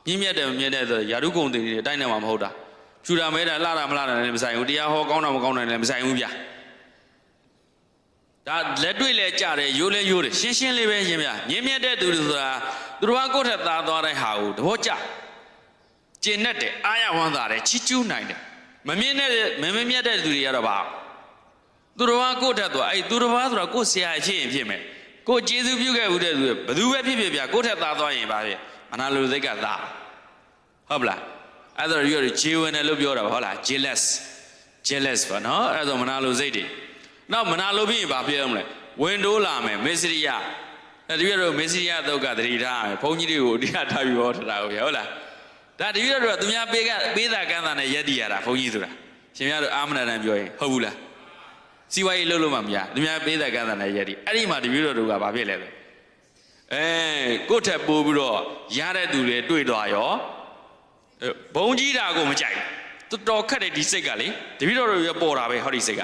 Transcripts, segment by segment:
မြင့်မြတ်တယ်မြင့်တယ်ဆိုရာထူးကုန်တွေတိုင်းနေမှာမဟုတ်တာဖြူတာမဲတာလှတာမလှတာလည်းမဆိုင်ဘူးတရားဟောကောင်းတာမကောင်းတာလည်းမဆိုင်ဘူးဗျာဒါလက်တွေ့လဲကြတယ်ရိုးလဲရိုးတယ်ရှင်းရှင်းလေးပဲရှင်ဗျာမြင့်မြတ်တဲ့သူတွေဆိုတာသူတော်ကကိုယ့်ထက်သားသွားတဲ့ဟာကိုသဘောကျကျင့်တတ်တယ်အားရဝမ်းသာတယ်ချီးကျူးနိုင်တယ်မမြင့်တဲ့သူတွေကတော့ပါသူတော်ကကိုယ့်ထက်သွားအဲ့သူတော်ဘာဆိုတာကိုယ့်ဆရာဖြစ်ရင်ဖြစ်မယ်ကိုကျေးဇူးပြုခဲ့ဦးတဲ့သူဘယ်သူပဲဖြစ်ဖြစ်ဗျာကိုယ့်ထက်သားသွားရင်ပါဖြစ်မနာလိုစိတ်ကသားဟုတ်ပလားအဲ့ဒါရောဂျေဝင်တယ်လို့ပြောတာဟုတ်လား jealous ပါနော်အဲ့ဒါမနာလိုစိတ်တွေနောက်မနာလိုပြီးရင်ဘာဖြစ်အောင်လဲဝင်တိုးလာမယ်မစ္စရိယအဲ့ဒီရောမစ္စရိယသုတ်ကတတိထားမယ်ဘုန်းကြီးတွေကိုအဓိကထားပြီးဟောထားတာဟုတ်ဗျာဟုတ်လားဒါတတိယတော့သူများပေးတာကမ်းတာနဲ့ယက်တည်ရတာဘုန်းကြီးဆိုတာရှင်များတို့အာမနာတန်ပြောရင်ဟုတ်ဘူးလားစီဝါရေးလှုပ်လို့မှမရသူများပေးတာကမ်းတာနဲ့ယက်တည်အဲ့ဒီမှာတတိယတို့ကဘာဖြစ်လဲကိုယ့်ထက်ပိုးပြီးတော့ရတဲ့သူတွေတွေ့သွားရောဘုံကြီးတာကိုမကြိုက်ဘူးတော်ခက်တဲ့ဒီစိတ်ကလေတပည့်တော်တို့ရပေါ်တာပဲဟောဒီစိတ်က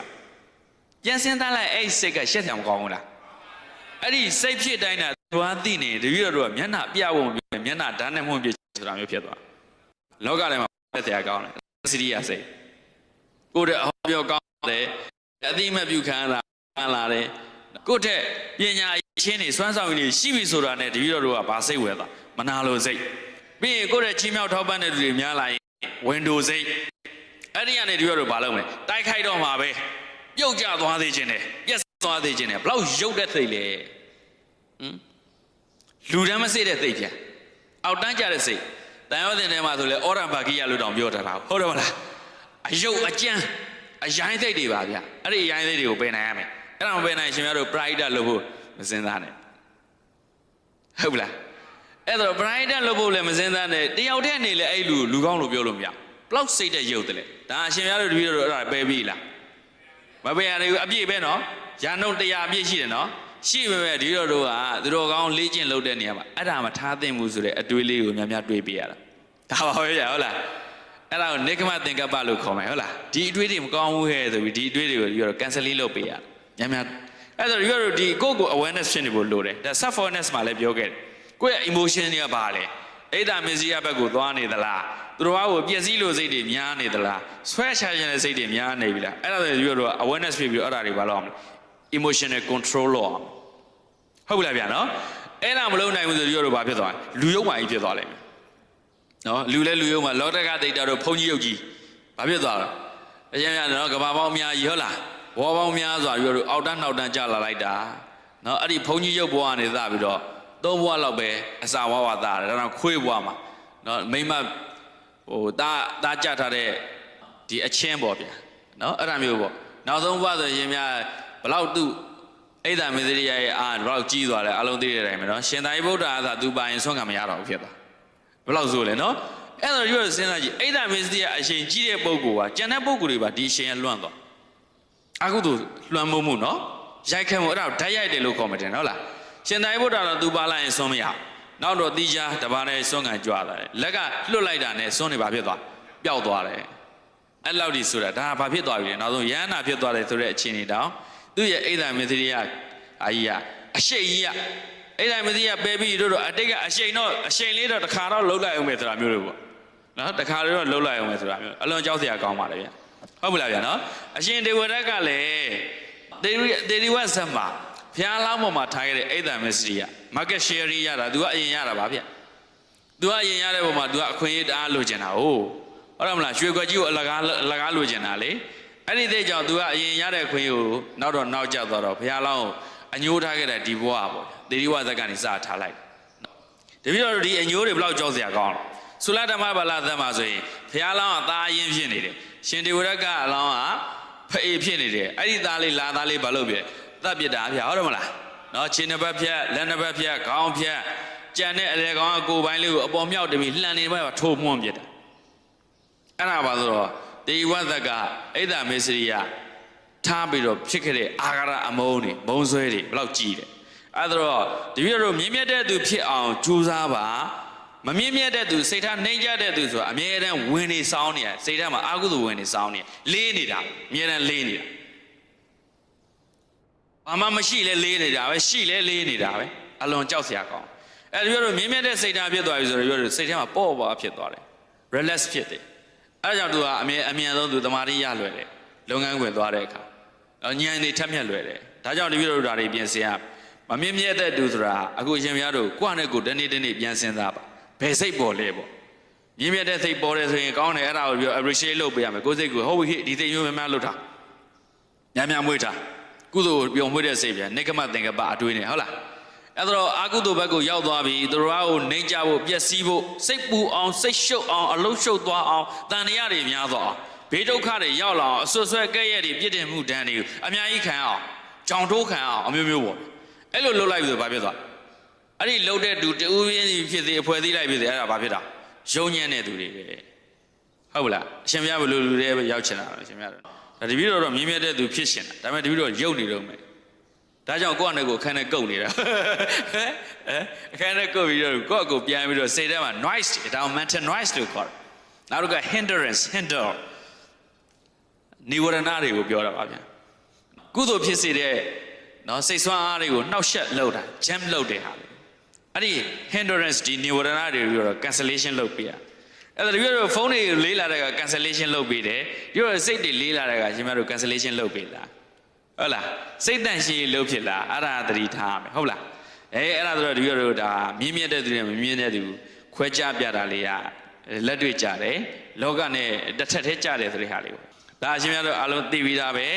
ပြန်စင်းသားလိုက်အဲ့စိတ်ကရှက်ဆံမကောင်းဘူးလားအဲ့ဒီစိတ်ဖြစ်တိုင်းတာသွားသိနေတပည့်တော်တို့ကမျက်နှာပြဖို့မျက်နှာဓာတ်နဲ့မှုန့်ပြဆိုတာမျိုးဖြစ်သွားလောကထဲမှာသက်သေကောင်းတယ်စရိယာစိတ်ကိုယ့်တဲ့ဟောပြောကောင်းတယ်အသိမဲ့ပြုခံလာတယ်ကိုယ့်တဲ့ပညာချင်းတွေစွမ်းဆောင်ရည်တွေရှိပြီဆိုတာနဲ့တပည့်တော်တို့ကဘာစိတ်ဝဲသွားမနာလိုစိတ်ပြီးရင်ကိုယ့်ရဲ့ချီးမြှောက်ထောက်ပံ့တဲ့သူတွေများလာရင်ဝင်တိုစိတ်အဲ့ဒီကနေတပည့်တော်ဘာလုပ်မလဲတိုက်ခိုက်တော့မှာပဲပြုတ်ကျသွားသေးခြင်းနဲ့ပြက်သွားသေးခြင်းနဲ့ဘလောက်ရုပ်တဲ့စိတ်လဲလူတန်းမစိတ်တဲ့စိတ်ပြန်အောက်တန်းကျတဲ့စိတ်တန်ရောတင်ထဲမှာဆိုလဲဩရံဘာကိယလို့တောင်ပြောထားတာဟုတ်တယ်မလားအယုတ်အကြမ်းအရိုင်းစိတ်တွေပါဗျအဲ့ဒီအရိုင်းစိတ်တွေကိုပယ်နိုင်ရမယ်အဲ့ဒါမပယ်နိုင်ရှင်များတို့ pride လို့ဖို့မစင်စားနဲ့ဟုတ်လားအဲ့တော့ pride လို့ဖို့လည်းမစင်စားနဲ့တယောက်တည်းနေလေအဲ့လူကောင်းလို့ပြောလို့မရဘလောက်စိတ်တဲ့ရုပ်တယ်လေဒါအရှင်များတို့တပည့်တို့အဲ့ဒါပယ်ပြီလားမပယ်ရဘူးအပြည့်ပဲနော်ရာနှုန်း100အပြည့်ရှိတယ်နော်ရှိပေမဲ့ဒီတို့ကသူတော်ကောင်းလေ့ကျင့်လုပ်တဲ့နေရာမှာအဲ့ဒါမထားသင့်ဘူးဆိုတဲ့အတွေးလေးကိုများများတွေးပေးရတာဒါပါပဲဗျာဟုတ်လားအဲ့ဒါကိုနိကမသင်္ကပ္ပလို့ခေါ်မယ်ဟုတ်လားဒီအတွေးတွေမကောင်းဘူးဟဲ့ဆိုပြီးဒီအတွေးတွေကိုဒီတော့ canceling လုပ်ပေးရတာများများအဲ့တော့ဒီတို့ဒီကိုယ့်ကို awareness ဖြစ်နေဖို့လိုတယ်ဒါ self awareness မှာလည်းပြောခဲ့တယ်ကိုယ့်ရဲ့ emotion တွေကဘာလဲအိဒါမစ္စရိယဘက်ကိုသွားနေသလားသူတော်ဘာကိုပြည့်စည်လို့စိတ်တွေများနေသလားဆွဲချခြင်းတဲ့စိတ်တွေများနေပြီလားအဲ့ဒါဆိုဒီတို့က awareness ဖြစ်ပြီးတော့အဲ့ဒါတွေဘာလုပ်အောင်လဲ emotional control လုပ်အောင်ဟုတ်ပြီလားဗျာနော်အဲ့ဒါမလုပ်နိုင်ဘူးဆိုဒီတို့ဘာဖြစ်သွားလဲလူယုံမာကြီးဖြစ်သွားလိမ့်မယ်နော်လူလဲလူယုံမာလောတကဒိတ်တာတို့ဘုန်းကြီးယုတ်ကြီးဘာဖြစ်သွားလဲအရင်ကနော်ကဘာပေါင်းအများကြီးဟုတ်လားဘောပေါင်းများစွာဒီတို့အောက်တန်းနောက်တန်းကျလာလိုက်တာနော်အဲ့ဒီဘုန်းကြီးယုတ်ဘွားကနေသပြီးတော့3ဘွားလောက်ပဲအစာဝါဝါသားတယ်ဒါတော့ခွေးဘွားမှာနော်မိမတာကြထားတဲ့ဒီအချင်းပေါ့ဗျာနော်အဲ့ဒါမျိုးပေါ့နောက်ဆုံးဘွားဆိုရင်များဘလောက်သူအိဒါမစ္စရိယရဲ့အားဘလောက်ကြီးသွားလဲအလုံးသိတဲ့အတိုင်းပဲနော်ရှင်သာရိပုတ္တရာကသူပိုင်ဆွမ်းခံမရတော့ဘူးဖြစ်သွားဘလောက်ဆိုလဲနော်အဲ့တော့ရွေးစဉ်းစားကြည့်အိဒါမစ္စရိယအရှင်ကြီးတဲ့ပုဂ္ဂိုလ်ကကျန်တဲ့ပုဂ္ဂိုလ်တွေပါဒီအရှင်ကလွန့်သွားအခုသူလွှမ်းမိုးမှုနော်ရိုက်ခဲမှုအဲ့ဒါဓာတ်ရိုက်တယ်လို့ခေါ်မှတယ်ဟုတ်လားရှင်သာရိပုတ္တရာတော့သူပါလိုက်ရင်ဆွမ်းမရနောက်တော့တိကျတပါးနဲ့ဆွမ်းခံကြွားတယ်လက်ကလွတ်လိုက်တာနဲ့ဆွမ်းနေပါဖြစ်သွားပျောက်သွားတယ်အဲ့လောက်ဒီဆိုတာဒါဘာဖြစ်သွားပြီလဲနောက်ဆုံးယန္နာဖြစ်သွားတယ်ဆိုတဲ့အခြေအနေတောင်သူ့ရဲ့အိဒါမစ္စရိယအာကြီးကအရှိန်ကြီးကအိဒါမစ္စရိယပဲပြီးတို့အတိတ်ကအရှိန်လေးတော့တစ်ခါတော့လှုပ်လိုက်အောင်မယ်ဆိုတာမျိုးတွေပေါ့နော်တစ်ခါလေးတော့လှုပ်လိုက်အောင်မယ်ဆိုတာမျိုးအလွန်ကြောက်စရာကောင်းပါလေဗျဟုတ်ပြီလားဗျာနော်အရှင်ဒေဝရတ်ကလည်းတေရီဝဇမ္မာဖျားလောင်းပေါ်မှာထားခဲ့တဲ့အိဒါမစ္စရိယ market share ရတာသူကအရင်ရတာပါဗျသူကအရင်ရတဲ့ပုံမှာသူကအခွင့်အရေးတအားလိုချင်တာဟုတ်တယ်မလားရွှေခွက်ကြီးကိုအလကားလိုချင်တာလေအဲ့ဒီတဲ့ကြောင့်သူကအရင်ရတဲ့ခွင့်ကိုနောက်တော့နောက်ကျသွားတော့ဘုရားလောင်းကိုအညိုးထားခဲ့တဲ့ဒီဘဝပေါ့တေရီဝဇက်ကနေစထားလိုက်တပည့်တော်ဒီအညိုးတွေဘလောက်ကြောက်စရာကောင်းလဲသုလဓမ္မဘာလသက်မှာဆိုရင်ဘုရားလောင်းကသားအရင်ဖြစ်နေတယ်ရှင်ဒေဝရတ်ကအလောင်းကဖအေးဖြစ်နေတယ်အဲ့ဒီသားလေးလာသားလေးဘာလို့ပြသတ်ပြတာဗျာဟုတ်တယ်မလားနော်ခြေနှစ်ဘက်ဖြတ်လက်နှစ်ဘက်ဖြတ်ခေါင်းဖြတ်ကြံတဲ့အလေကောင်ကကိုယ်ပိုင်းလေးကိုအပေါ်မြောက်တပြီးလှန်နေမှာထိုးမှုန်းပြတာအဲ့ဒါပါဆိုတော့တေဝဇက်ကအိဒါမစ္စရိယထားပြီးတော့ဖြစ်ခဲ့တဲ့အာဃာရအမုန်းတွေမုန်းဆွဲတွေဘယ်လောက်ကြီးတယ်အဲ့တော့တပည့်တော်မြင့်မြတ်တဲ့သူဖြစ်အောင်ကြိုးစားပါမမြင့်မြတ်တဲ့သူစိတ်ထားနှိမ့်ကြတဲ့သူဆိုတာအမြဲတမ်းဝင်နေစောင်းနေရစိတ်ထားမှာအာဟုသူဝင်နေစောင်းနေလေးနေတာအမြဲတမ်းလေးနေတာဘာမှမရှိလဲလေးနေတာပဲရှိလဲလေးနေတာပဲအလွန်ကြောက်စရာကောင်း အဲ့ဒီလိုမြင်းမြတ်တဲ့စိတ်ဓာတ်ဖြစ်သွားပြီဆိုတော့စိတ်ထဲမှာပေါ့ပါဖြစ်သွားတယ် relax ဖြစ်တယ်အဲ့ကြောင့်သူကအမြန်ဆုံးသူတမာတိရလွယ်တယ်လုပ်ငန်းဝင်သွားတဲ့အခါဉာဏ်တွေထက်မြက်လွယ်တယ်ဒါကြောင့်တပည့်တော်တို့ဓာတ်တွေပြင်ဆင်ရမမြင့်မြတ်တဲ့သူဆိုတာအခုရှင်များတို့ကိုယ့်နဲ့ကိုယ်တနေ့ပြန်စဉ်းစားပါဘယ်စိတ်ပေါ်လဲပေါ့မြင့်မြတ်တဲ့စိတ်ပေါ်တယ်ဆိုရင်ကောင်းတယ်အဲ့ဒါကိုပြီး appreciate လုပ်ပေးရမယ်ကိုယ်စိတ်ကိုဟုတ်ပြီဒီစိတ်မျိုးများလုပ်တာများမွေးတာကုသိုလ်ပျော်မွေးတဲ့စိတ်ပြန်နိက္ခမသင်္ကပအတွေးနေဟုတ်လားအဲ့တော့အာကုသိုလ်ဘက်ကိုရောက်သွားပြီသူတို့ကိုနှိမ့်ကြဖို့ပျက်စီးဖို့စိတ်ပူအောင်စိတ်ရှုပ်အောင်အလုံးရှုပ်သွားအောင်တန်တရားတွေများသွားအောင်ဘေးဒုက္ခတွေရောက်လာအောင်အဆွဆွဲကဲ့ရဲ့တွေပြည့်တင်မှုတန်းတွေကိုအများကြီးခံအောင်ကြောင်ထိုးခံအောင်အမျိုးမျိုးပေါ့အဲ့လိုလှုပ်လိုက်ပြီဆိုဘာဖြစ်သွားအဲ့ဒီလှုပ်တဲ့သူတူရင်းဖြစ်စေအဖွဲသေးလိုက်ဖြစ်စေအဲ့ဒါဘာဖြစ်တာယုံညံ့တဲ့သူတွေပဲဟုတ်လားအရှင်မြတ်ဘယ်လိုလူတွေပဲရောက်ချင်တာလဲအရှင်မြတ်တော့ဒါတပည့်တော်တော့မြင်းမြတ်တဲ့သူဖြစ်ရှင်တာဒါပေမဲ့တပည့်တော်ရုပ်နေတော့မယ်ဒါကြောင့်ကိုယ့်အနေကိုအခန်းနဲ့ကုတ်နေတာအခန်းနဲ့ကုတ်ပြီးတော့ကိုယ့်အကိုပြန်ပြီးတော့စိတ်ထဲမှာ noise ဒါအောင် mental noise လို့ခေါ်တယ်နောက်တော့ hindrance hinder နိဝရဏတွေကိုပြောတာပါဗျာကုသိုလ်ဖြစ်စေတဲ့နော်စိတ်ဆွမ်းအားတွေကိုနှောက်ယှက်လုပ်တာ jam လုပ်တဲ့ဟာအဲ့ဒီ hindrance ဒီနိဝရဏတွေပြီးတော့ cancellation လုပ်ပေးရအဲ့ဒါပြီးတော့ဖုန်းတွေလေးလာတဲ့က cancellation လုပ်ပေးတယ်ပြီးတော့စိတ်တွေလေးလာတဲ့ကရှင်မတို့ cancellation လုပ်ပေးလားဟုတ်လားစိတ်တန့်ရှင်းလို့ဖြစ်လားအဲ့ဒါသတိထားရမယ်ဟုတ်လားအဲ့ဒါဆိုတော့ဒီလိုဒါမြင်းမြတ်တဲ့သူတွေမမြင်းတဲ့သူခွဲခြားပြတာလေးကလက်တွေ့ကြတယ်လောကနဲ့တစ်ထက်ထဲကြတယ်ဆိုတဲ့ဟာလေးပေါ့ဒါအရှင်များတို့အားလုံးသိပြီးသားပဲ